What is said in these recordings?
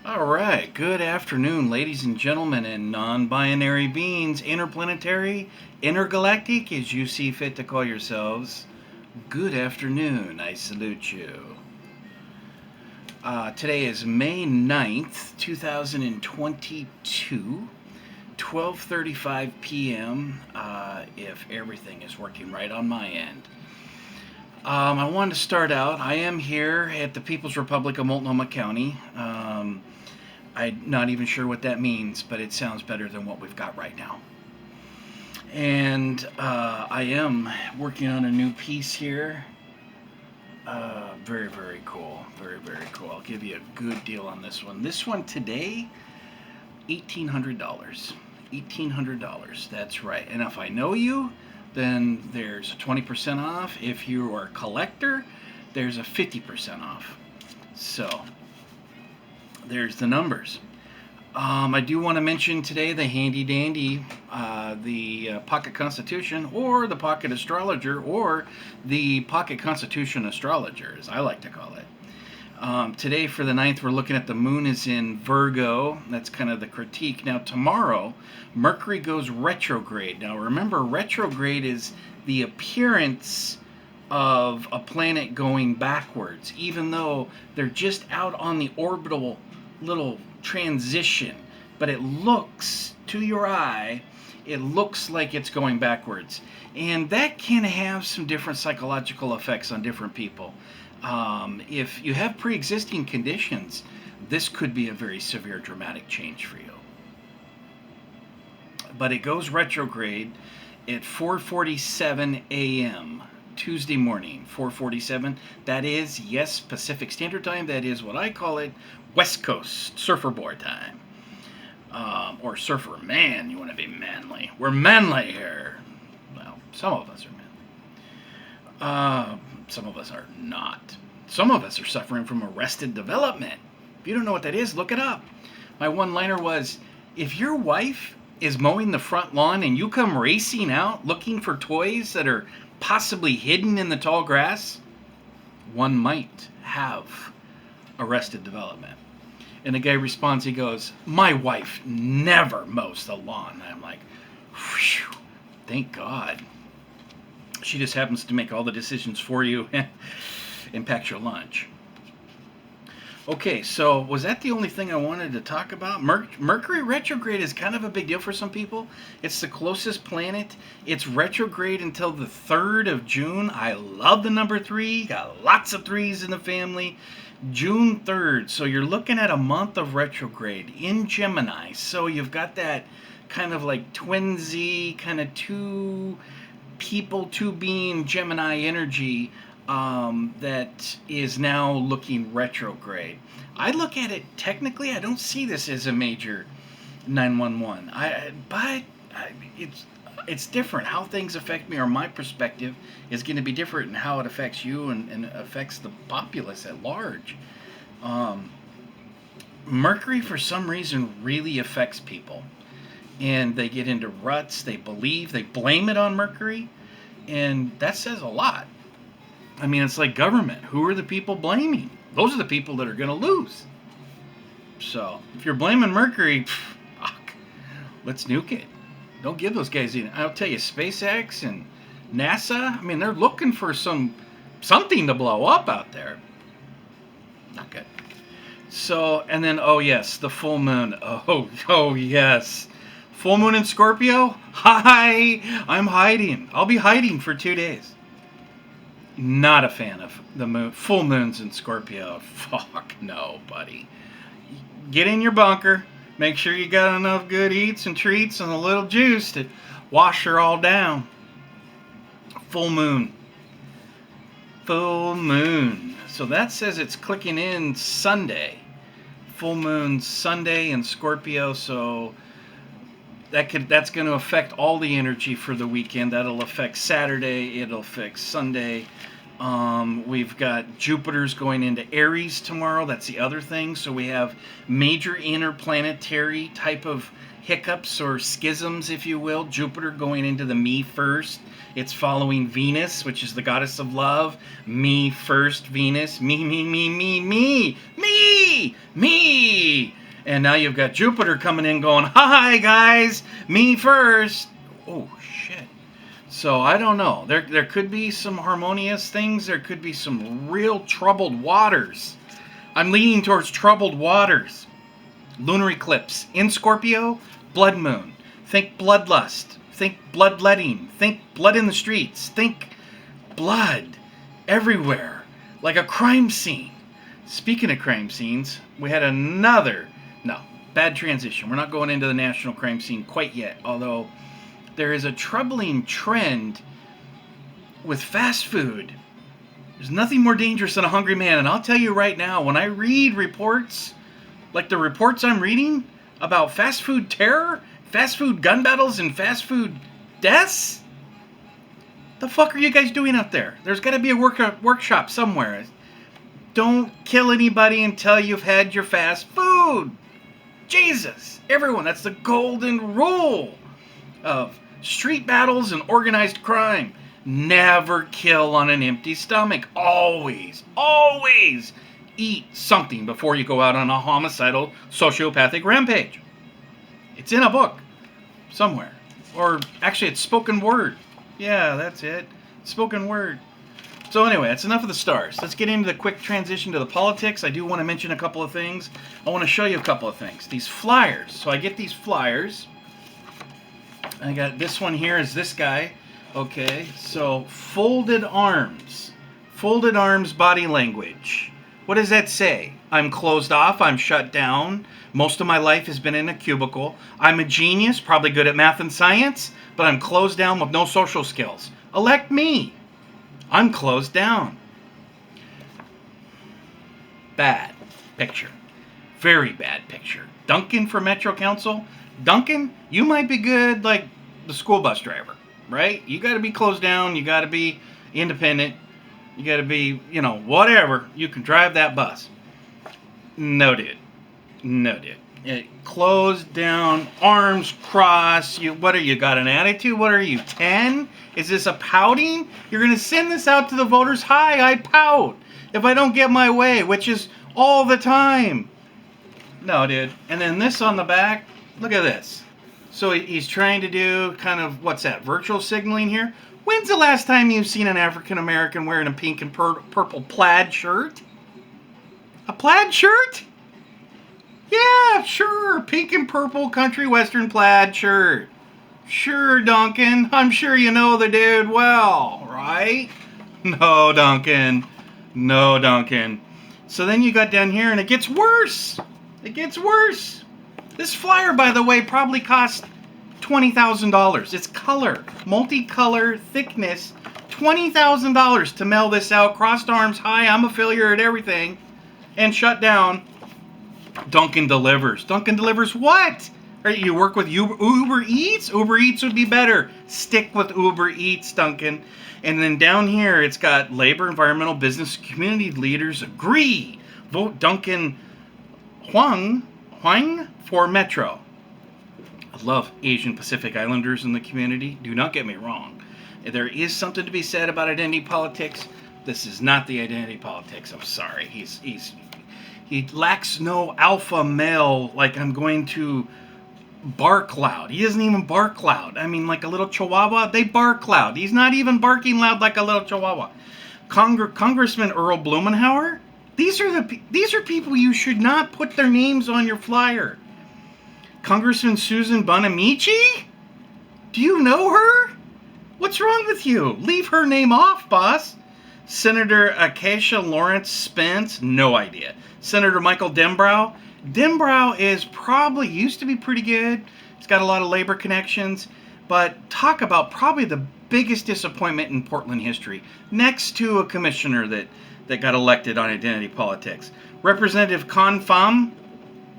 All right, good afternoon, ladies and gentlemen, and non binary beings, interplanetary, intergalactic, as you see fit to call yourselves. Good afternoon, I salute you. Today is May 9th, 2022, 12:35 p.m., if everything is working right on my end. I wanted to start out. I am here at the People's Republic of Multnomah County. I'm not even sure what that means, but it sounds better than what we've got right now. And I am working on a new piece here. Very, very cool. Very, very cool. I'll give you a good deal on this one. This one today, $1,800. $1,800. That's right. And if I know you, then there's a 20% off. If you are a collector, there's a 50% off. So there's the numbers. I do want to mention today the handy dandy, the Pocket Constitution, or the Pocket Astrologer, or the Pocket Constitution Astrologer, as I like to call it. Today for the 9th, we're looking at the moon is in Virgo. That's kind of the critique. Now tomorrow, Mercury goes retrograde. Now remember, retrograde is the appearance of a planet going backwards, even though they're just out on the orbital little transition, but it looks to your eye, it looks like it's going backwards, and that can have some different psychological effects on different people. If you have pre-existing conditions, this could be a very severe dramatic change for you. But it goes retrograde at 4:47 a.m. Tuesday morning, 4:47. That is, yes, Pacific Standard Time. That is what I call it, West Coast surfer boy time. Or surfer man, you want to be manly. We're manly here. Well, some of us are manly. Some of us are not. Some of us are suffering from arrested development. If you don't know what that is, look it up. My one-liner was, if your wife is mowing the front lawn and you come racing out looking for toys that are possibly hidden in the tall grass, one might have arrested development. And the guy responds, he goes, my wife never mows the lawn. And I'm like, whew, thank God. She just happens to make all the decisions for you and packs your lunch. Okay, so was that the only thing I wanted to talk about? Mercury retrograde is kind of a big deal for some people. It's the closest planet. It's retrograde until the 3rd of June. I love the number 3. Got lots of 3s in the family. June 3rd. So you're looking at a month of retrograde in Gemini. So you've got that kind of like twinsy, kind of two people, two being Gemini energy. That is now looking retrograde. I look at it technically. I don't see this as a major 911. But it's different. How things affect me, or my perspective, is going to be different, and how it affects you and affects the populace at large. Mercury, for some reason, really affects people, and they get into ruts. They blame it on Mercury, and that says a lot. I mean, it's like government. Who are the people blaming? Those are the people that are going to lose. So, if you're blaming Mercury, fuck, let's nuke it. Don't give those guys any. I'll tell you, SpaceX and NASA, I mean, they're looking for something to blow up out there. Not good. So, and then, oh yes, the full moon. Oh yes. Full moon in Scorpio? Hi! I'm hiding. I'll be hiding for 2 days. Not a fan of the moon. Full moons in Scorpio. Fuck no, buddy. Get in your bunker. Make sure you got enough good eats and treats and a little juice to wash her all down. Full moon. Full moon. So that says it's clicking in Sunday. Full moon Sunday in Scorpio. So that's going to affect all the energy for the weekend. That'll affect Saturday. It'll affect Sunday. We've got Jupiter's going into Aries tomorrow. That's the other thing. So we have major interplanetary type of hiccups or schisms, if you will. Jupiter going into the me first. It's following Venus, which is the goddess of love. Me first, Venus. Me. Me. And now you've got Jupiter coming in going, hi, guys, me first. Oh, shit. So I don't know. There could be some harmonious things. There could be some real troubled waters. I'm leaning towards troubled waters. Lunar eclipse in Scorpio, blood moon. Think bloodlust. Think bloodletting. Think blood in the streets. Think blood everywhere, like a crime scene. Speaking of crime scenes, we had bad transition. We're not going into the national crime scene quite yet, although there is a troubling trend with fast food. There's nothing more dangerous than a hungry man, and I'll tell you right now, when I read reports, like the reports I'm reading about fast food terror, fast food gun battles, and fast food deaths, the fuck are you guys doing out there? There's got to be a workshop somewhere. Don't kill anybody until you've had your fast food. Jesus, everyone, that's the golden rule of street battles and organized crime. Never kill on an empty stomach. Always eat something before you go out on a homicidal, sociopathic rampage. It's in a book somewhere. Or actually, it's spoken word. Yeah, that's it. Spoken word. So anyway, that's enough of the stars. Let's get into the quick transition to the politics. I do want to mention a couple of things. I want to show you a couple of things. These flyers. So I get these flyers. I got this one here is this guy. Okay, so folded arms. Folded arms body language. What does that say? I'm closed off. I'm shut down. Most of my life has been in a cubicle. I'm a genius, probably good at math and science, but I'm closed down with no social skills. Elect me. I'm closed down. Bad picture. Very bad picture. Duncan for Metro Council. Duncan, you might be good like the school bus driver, right? You got to be closed down. You got to be independent. You got to be, whatever. You can drive that bus. No, dude. Closed down, arms crossed. What are you, got an attitude? What are you, 10? Is this a pouting? You're going to send this out to the voters. Hi, I pout if I don't get my way, which is all the time. No, dude. And then this on the back, look at this. So he's trying to do kind of, what's that, virtual signaling here? When's the last time you've seen an African American wearing a pink and purple plaid shirt? A plaid shirt? Yeah, sure. Pink and purple country western plaid shirt. Sure, Duncan. I'm sure you know the dude well, right? No, Duncan. So then you got down here and it gets worse. This flyer, by the way, probably cost $20,000. It's color, multicolor, thickness, $20,000 to mail this out. Crossed arms, hi, I'm a failure at everything, and shut down. Duncan delivers. Duncan delivers what? You work with Uber Eats? Uber Eats would be better. Stick with Uber Eats, Duncan. And then down here, it's got labor, environmental, business, community leaders agree. Vote Duncan Huang for Metro. I love Asian Pacific Islanders in the community. Do not get me wrong. There is something to be said about identity politics. This is not the identity politics. I'm sorry. He lacks no alpha male, like I'm going to bark loud. He doesn't even bark loud. I mean, like a little chihuahua, they bark loud. He's not even barking loud like a little chihuahua. Congressman Earl Blumenauer, these are people you should not put their names on your flyer. Congressman Susan Bonamici? Do you know her? What's wrong with you? Leave her name off, boss. Senator Acacia Lawrence Spence, no idea. Senator Michael Denbrow. Denbrow used to be pretty good. He's got a lot of labor connections. But talk about probably the biggest disappointment in Portland history. Next to a commissioner that got elected on identity politics. Representative Con Pham,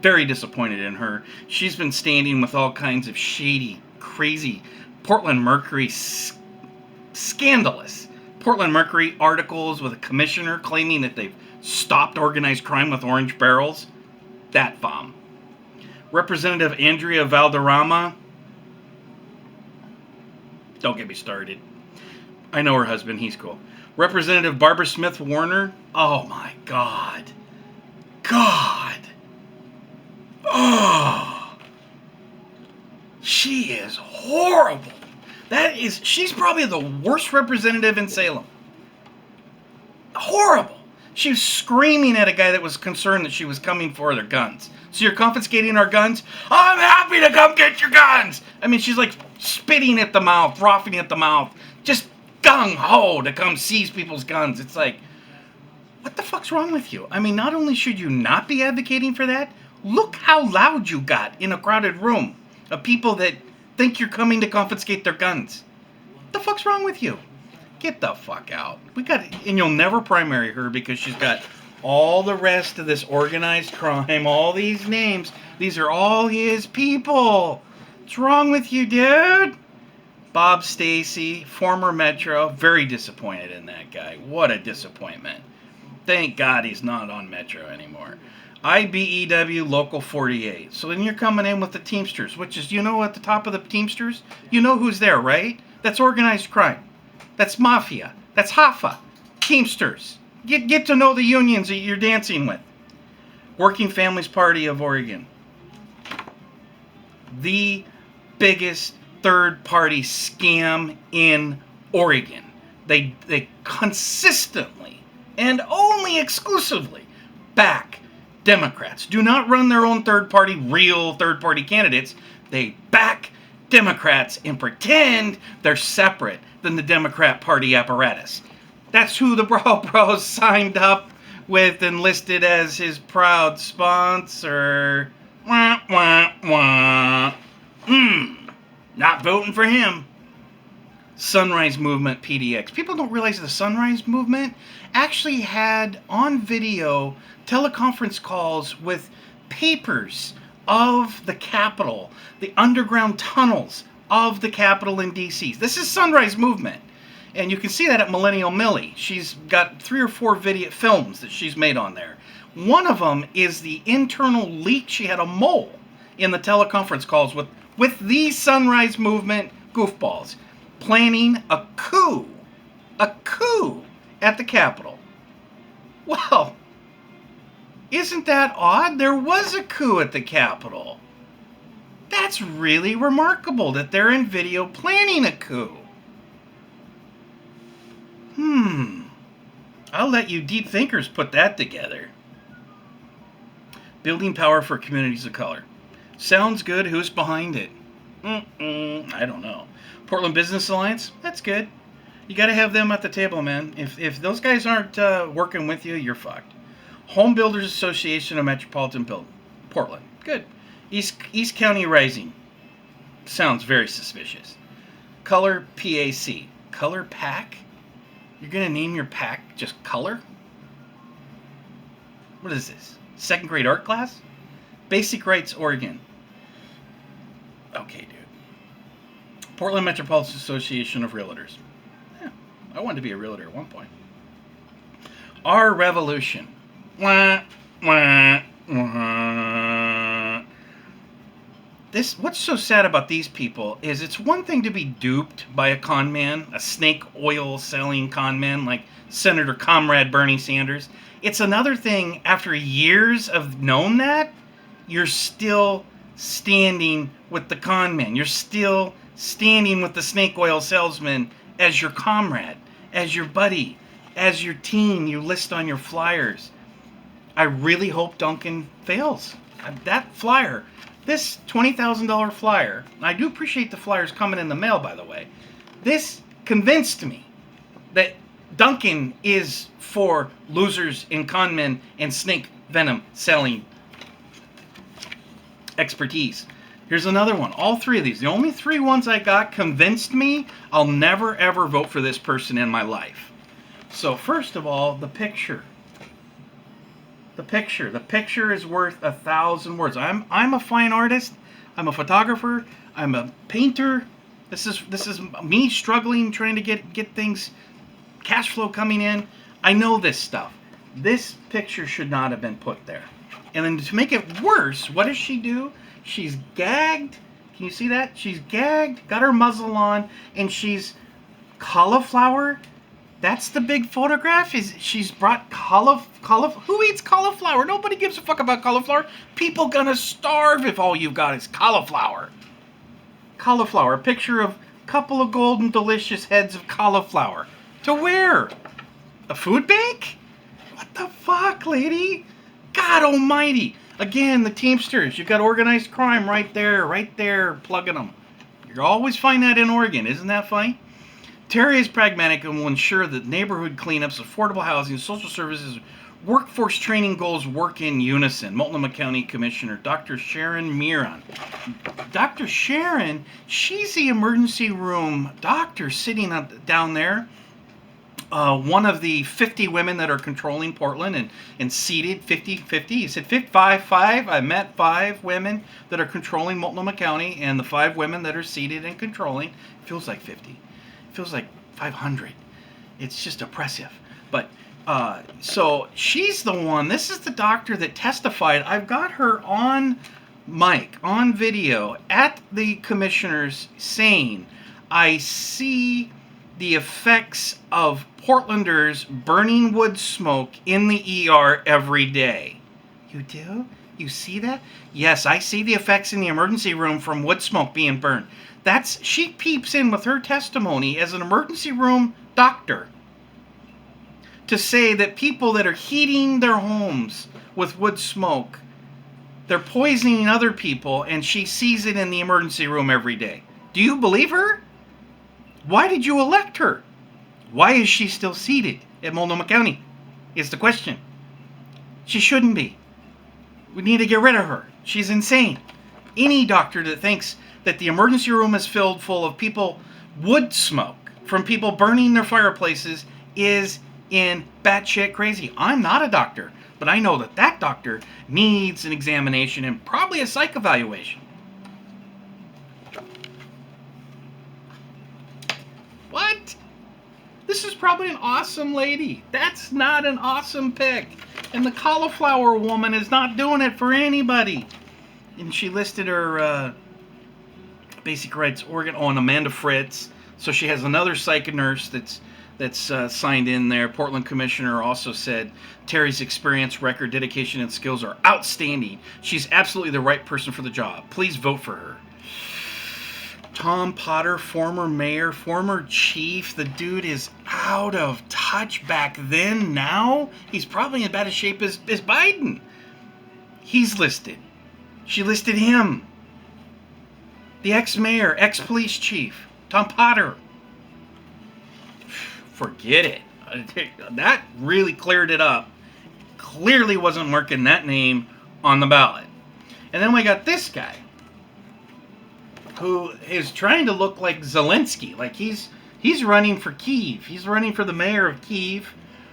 very disappointed in her. She's been standing with all kinds of shady, crazy Portland Mercury, scandalous Portland Mercury articles with a commissioner claiming that they've stopped organized crime with orange barrels. That bomb. Representative Andrea Valderrama. Don't get me started. I know her husband. He's cool. Representative Barbara Smith Warner. Oh my God. God. She is horrible. She's probably the worst representative in Salem. Horrible. She was screaming at a guy that was concerned that she was coming for their guns. So you're confiscating our guns? I'm happy to come get your guns. I mean, she's like spitting at the mouth, frothing at the mouth, just gung-ho to come seize people's guns. It's like, what the fuck's wrong with you? I mean, not only should you not be advocating for that, look how loud you got in a crowded room of people that think you're coming to confiscate their guns. What the fuck's wrong with you? Get the fuck out. And you'll never primary her because she's got all the rest of this organized crime, all these names. These are all his people. What's wrong with you, dude? Bob Stacy, former Metro, very disappointed in that guy. What a disappointment. Thank God he's not on Metro anymore. IBEW Local 48. So then you're coming in with the Teamsters, which is, at the top of the Teamsters? You know who's there, right? That's organized crime. That's mafia. That's Hoffa. Teamsters. Get to know the unions that you're dancing with. Working Families Party of Oregon. The biggest third-party scam in Oregon. They consistently and only exclusively back Democrats. Do not run their own real third-party candidates. They back Democrats and pretend they're separate than the Democrat Party apparatus. That's who the Bros signed up with and listed as his proud sponsor. Wah, wah, wah. Not voting for him. Sunrise Movement PDX. People don't realize the Sunrise Movement actually had on video teleconference calls with papers of the Capitol, the underground tunnels of the Capitol in D.C. This is Sunrise Movement. And you can see that at Millennial Millie. She's got 3 or 4 video films that she's made on there. One of them is the internal leak. She had a mole in the teleconference calls with the Sunrise Movement goofballs planning a coup at the Capitol. Well, isn't that odd? There was a coup at the Capitol. That's really remarkable that they're in video planning a coup. I'll let you deep thinkers put that together. Building power for communities of color. Sounds good. Who's behind it? I don't know. Portland Business Alliance? That's good. You got to have them at the table, man. If those guys aren't working with you, you're fucked. Home Builders Association of Metropolitan Portland. Good. East County Rising. Sounds very suspicious. Color PAC. Color PAC? You're going to name your PAC just Color? What is this? 2nd grade art class? Basic Rights Oregon. Okay, dude. Portland Metropolitan Association of Realtors. Yeah, I wanted to be a realtor at one point. Our Revolution. Wah, wah, wah. What's so sad about these people is it's one thing to be duped by a con man, a snake oil selling con man like Senator Comrade Bernie Sanders. It's another thing after years of knowing that, you're still standing with the con man. You're still standing with the snake oil salesman as your comrade, as your buddy, as your team you list on your flyers. I really hope Duncan fails. That flyer, this $20,000 flyer, and I do appreciate the flyers coming in the mail, by the way. This convinced me that Duncan is for losers and con men and snake venom selling expertise. Here's another one. All 3 of these. The only 3 ones I got convinced me I'll never ever vote for this person in my life. So first of all, the picture. The picture is worth 1,000 words. I'm a fine artist. I'm a photographer. I'm a painter. This is me struggling, trying to get things, cash flow coming in. I know this stuff. This picture should not have been put there. And then to make it worse, what does she do? She's gagged. Can you see that? She's gagged, got her muzzle on, and she's cauliflower. That's the big photograph. She's brought cauliflower. Who eats cauliflower? Nobody gives a fuck about cauliflower. People gonna starve if all you've got is cauliflower. cauliflower. A picture of a couple of golden, delicious heads of cauliflower. To where? A food bank? What the fuck, lady? God almighty. Again, the Teamsters. You've got organized crime right there, plugging them. You'll always find that in Oregon. Isn't that funny? Terry is pragmatic and will ensure that neighborhood cleanups, affordable housing, social services, workforce training goals work in unison. Multnomah County Commissioner Dr. Sharon Miron. Dr. Sharon, she's the emergency room doctor sitting down there. One of the 50 women that are controlling Portland and seated 50-50. He said 5. I met 5 women that are controlling Multnomah County, and the 5 women that are seated and controlling. It feels like 50. It feels like 500. It's just oppressive. But so she's the one. This is the doctor that testified. I've got her on mic, on video, at the commissioners saying, I see the effects of Portlanders burning wood smoke in the ER every day. You do? You see that? Yes, I see the effects in the emergency room from wood smoke being burned. She peeps in with her testimony as an emergency room doctor to say that people that are heating their homes with wood smoke, they're poisoning other people, and she sees it in the emergency room every day. Do you believe her? Why did you elect her? Why is she still seated at Multnomah County? Is the question. She shouldn't be. We need to get rid of her. She's insane. Any doctor that thinks that the emergency room is filled full of people, wood smoke from people burning their fireplaces, is in batshit crazy. I'm not a doctor, but I know that doctor needs an examination and probably a psych evaluation. What? This is probably an awesome lady. That's not an awesome pick. And the cauliflower woman is not doing it for anybody. And she listed her basic rights organ on Amanda Fritz. So she has another psych nurse that's signed in there. Portland Commissioner also said Terry's experience, record, dedication, and skills are outstanding. She's absolutely the right person for the job. Please vote for her. Tom Potter, former mayor, former chief. The dude is out of touch back then. Now he's probably in bad a shape as Biden. He's listed. She listed him. The ex-mayor, ex-police chief, Tom Potter. Forget it. That really cleared it up. Clearly wasn't working that name on the ballot. And then we got this guy, who is trying to look like Zelensky. Like he's running for Kyiv. He's running for the mayor of Kyiv,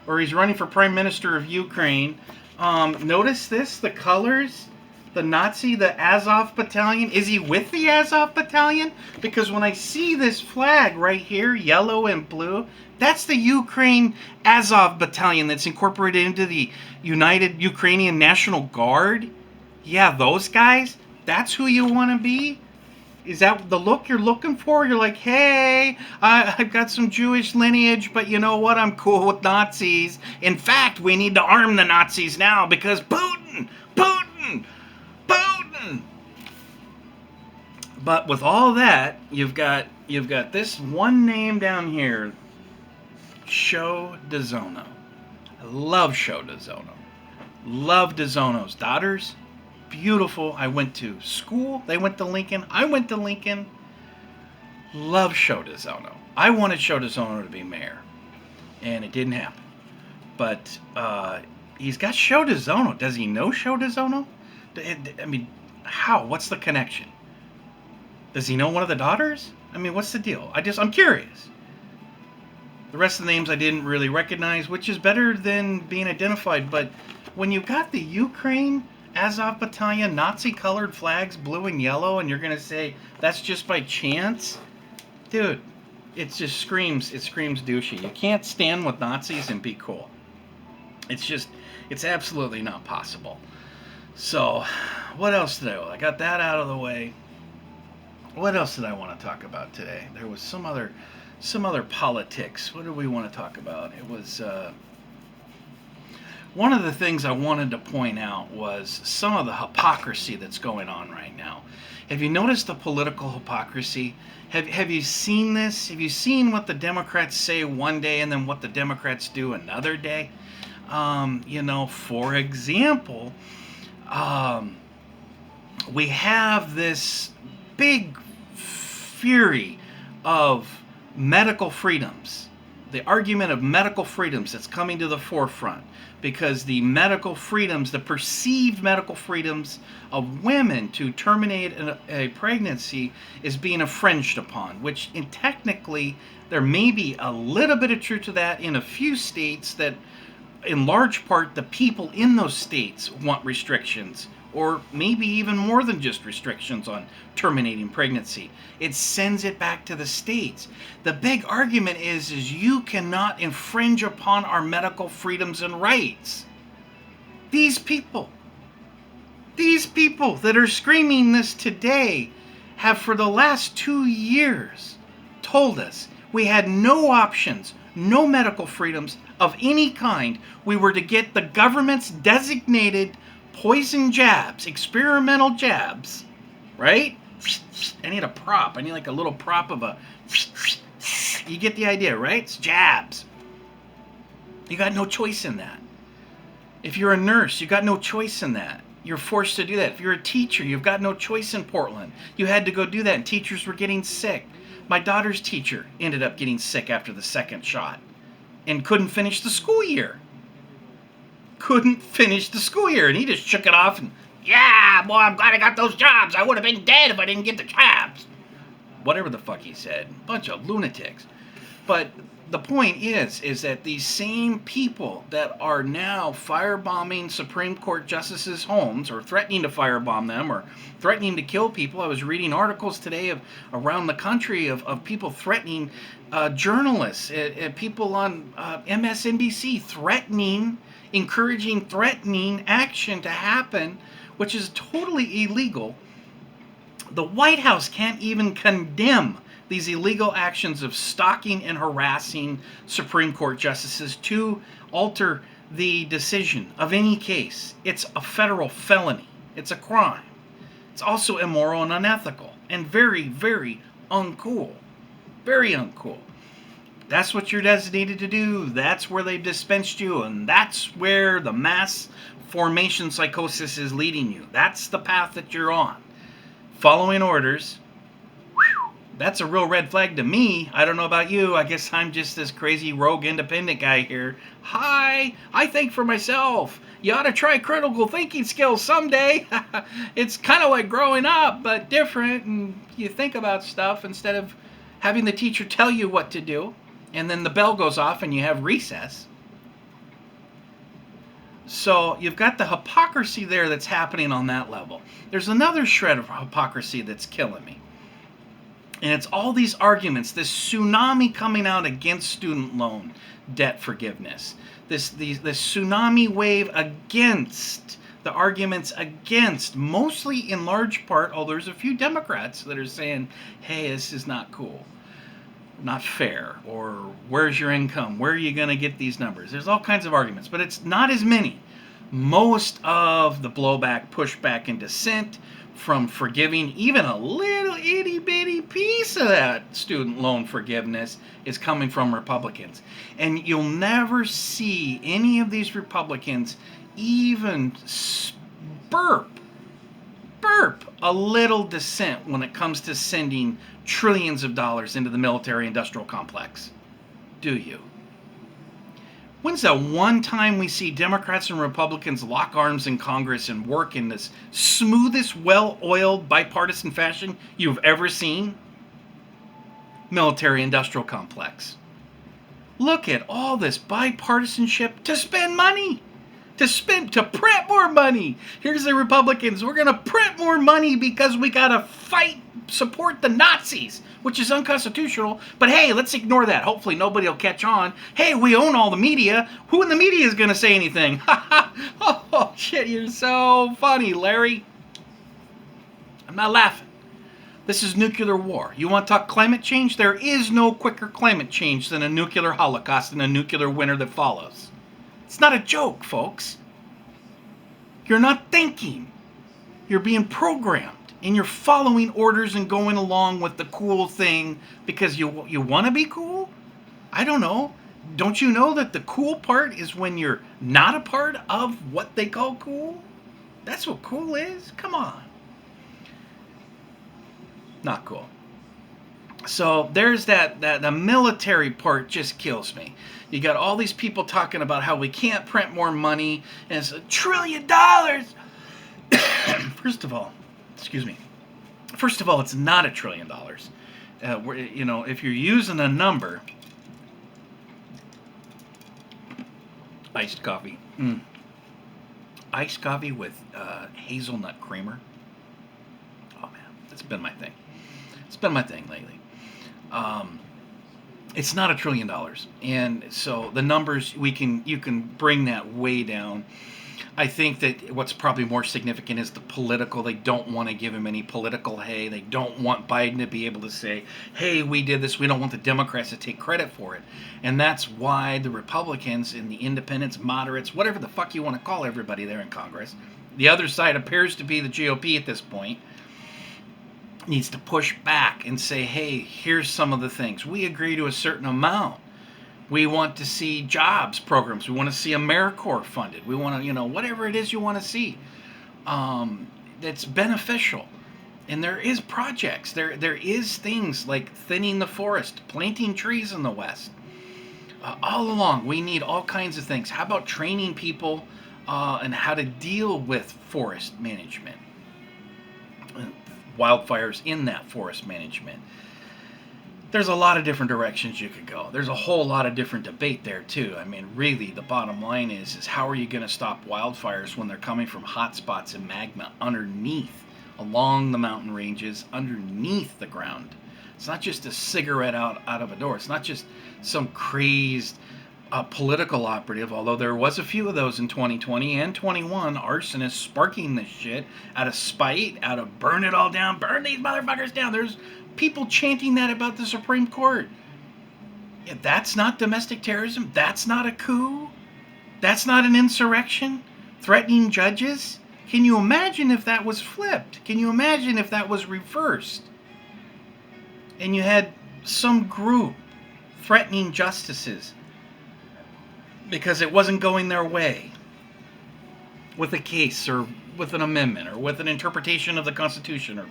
or he's running for prime minister of Ukraine. Notice this, the colors, the Nazi, the Azov battalion. Is he with the Azov battalion? Because when I see this flag right here, yellow and blue, that's the Ukraine Azov battalion that's incorporated into the United Ukrainian National Guard. Yeah, those guys. That's who you want to be? Is that the look you're looking for? You're like, hey, I've got some Jewish lineage, but you know what? I'm cool with Nazis. In fact, we need to arm the Nazis now because Putin. But with all that, you've got this one name down here, Show DeZono. I love Show DeZono. Love DeZono's daughters. Beautiful. I went to school. They went to Lincoln. I went to Lincoln. Love Show DeZono. I wanted Show DeZono to be mayor, and it didn't happen. But he's got Show DeZono. Does he know Show DeZono? I mean, how? What's the connection? Does he know one of the daughters? I mean, what's the deal? I'm curious. The rest of the names I didn't really recognize, which is better than being identified. But when you've got the Ukraine Azov battalion, Nazi-colored flags, blue and yellow, and you're going to say that's just by chance? Dude, it just screams douchey. You can't stand with Nazis and be cool. It's absolutely not possible. So, what else did I got that out of the way. What else did I want to talk about today? There was some other politics. What do we want to talk about? It was one of the things I wanted to point out was some of the hypocrisy that's going on right now. Have you noticed the political hypocrisy? Have you seen this? Have you seen what the Democrats say one day and then what the Democrats do another day? For example, we have this big fury of medical freedoms, the argument of medical freedoms that's coming to the forefront because the medical freedoms, the perceived medical freedoms of women to terminate a pregnancy is being infringed upon, which technically there may be a little bit of truth to that in a few states that in large part the people in those states want restrictions or maybe even more than just restrictions on terminating pregnancy. It sends it back to the states. The big argument is you cannot infringe upon our medical freedoms and rights. These people that are screaming this today have for the last 2 years told us we had no options, no medical freedoms of any kind. We were to get the government's designated poison jabs, experimental jabs, right? I need a prop. I need like a little prop of a... You get the idea, right? It's jabs. You got no choice in that. If you're a nurse, you got no choice in that. You're forced to do that. If you're a teacher, you've got no choice in Portland. You had to go do that, and teachers were getting sick. My daughter's teacher ended up getting sick after the second shot and couldn't finish the school year. And he just shook it off and, yeah, boy, I'm glad I got those jobs. I would have been dead if I didn't get the jobs. Whatever the fuck he said. Bunch of lunatics. But the point is that these same people that are now firebombing Supreme Court justices' homes or threatening to firebomb them or threatening to kill people. I was reading articles today around the country of people threatening journalists, people on MSNBC threatening action to happen, which is totally illegal. The White House can't even condemn these illegal actions of stalking and harassing Supreme Court justices to alter the decision of any case. It's a federal felony. It's a crime. It's also immoral and unethical and very, very uncool. Very uncool. That's what you're designated to do. That's where they've dispensed you, and that's where the mass formation psychosis is leading you. That's the path that you're on. Following orders. That's a real red flag to me. I don't know about you. I guess I'm just this crazy rogue independent guy here. Hi, I think for myself. You ought to try critical thinking skills someday. It's kind of like growing up, but different. And you think about stuff instead of having the teacher tell you what to do. And then the bell goes off and you have recess. So you've got the hypocrisy there that's happening on that level. There's another shred of hypocrisy that's killing me. And it's all these arguments, this tsunami coming out against student loan debt forgiveness. This tsunami wave against, the arguments against, mostly in large part, although there's a few Democrats that are saying, hey, this is not cool, not fair, or where's your income? Where are you going to get these numbers? There's all kinds of arguments, but it's not as many. Most of the blowback, pushback, and dissent from forgiving even a little itty bitty piece of that student loan forgiveness is coming from Republicans. And you'll never see any of these Republicans even burp a little dissent when it comes to sending trillions of dollars into the military industrial complex. Do you? When's the one time we see Democrats and Republicans lock arms in Congress and work in this smoothest, well-oiled, bipartisan fashion you've ever seen? Military-industrial complex. Look at all this bipartisanship to spend money. To print more money. Here's the Republicans. We're going to print more money because we got to support the Nazis, which is unconstitutional. But hey, let's ignore that. Hopefully nobody will catch on. Hey, we own all the media. Who in the media is going to say anything? Oh, shit, you're so funny, Larry. I'm not laughing. This is nuclear war. You want to talk climate change? There is no quicker climate change than a nuclear holocaust and a nuclear winter that follows. It's not a joke, folks. You're not thinking. You're being programmed. And you're following orders and going along with the cool thing because you want to be cool? I don't know. Don't you know that the cool part is when you're not a part of what they call cool? That's what cool is? Come on. Not cool. So there's that the military part just kills me. You got all these people talking about how we can't print more money and it's $1 trillion. First of all, excuse me. First of all, it's not $1 trillion. If you're using a number, iced coffee, iced coffee with hazelnut creamer. Oh man, that's been my thing. It's been my thing lately. It's not $1 trillion, and so the numbers you can bring that way down. I think that what's probably more significant is the political. They don't want to give him any political hay. They don't want Biden to be able to say, hey, we did this. We don't want the Democrats to take credit for it. And that's why the Republicans and the independents, moderates, whatever the fuck you want to call everybody there in Congress, the other side appears to be the GOP at this point, needs to push back and say, hey, here's some of the things. We agree to a certain amount. We want to see jobs programs. We want to see AmeriCorps funded. We want to, whatever it is you want to see that's beneficial. And there is projects. There is things like thinning the forest, planting trees in the West. All along, we need all kinds of things. How about training people and how to deal with forest management? Wildfires in that forest management. There's a lot of different directions you could go. There's a whole lot of different debate there too. I mean, really, the bottom line is how are you going to stop wildfires when they're coming from hot spots and magma underneath, along the mountain ranges, underneath the ground? It's not just a cigarette out of a door. It's not just some crazed political operative, although there was a few of those in 2020 and 21, arsonists sparking this shit out of spite, out of burn it all down, burn these motherfuckers down. There's people chanting that about the Supreme Court. Yeah, that's not domestic terrorism. That's not a coup. That's not an insurrection. Threatening judges. Can you imagine if that was flipped? Can you imagine if that was reversed? And you had some group threatening justices because it wasn't going their way with a case or with an amendment or with an interpretation of the Constitution or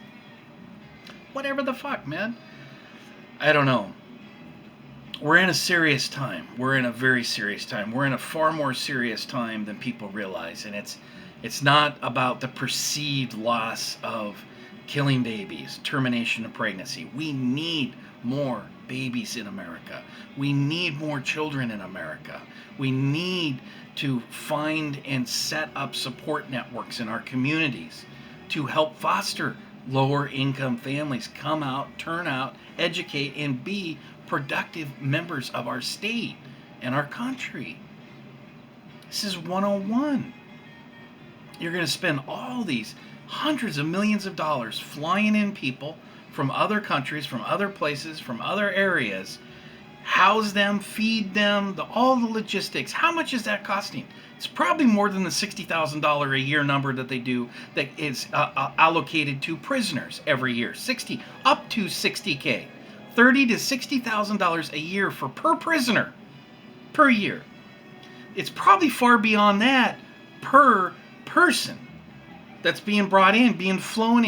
whatever the fuck, man. I don't know. We're in a serious time. We're in a very serious time. We're in a far more serious time than people realize. And it's not about the perceived loss of killing babies, termination of pregnancy. We need more babies in America. We need more children in America. We need to find and set up support networks in our communities to help foster lower income families come out, turn out, educate, and be productive members of our state and our country. This is 101. You're going to spend all these hundreds of millions of dollars flying in people from other countries, from other places, from other areas, house them, feed them, all the logistics. How much is that costing? It's probably more than the $60,000 a year number that they do that is allocated to prisoners every year. Up to $60K. $30,000 to $60,000 a year per prisoner per year. It's probably far beyond that per person that's being brought in, being flown in.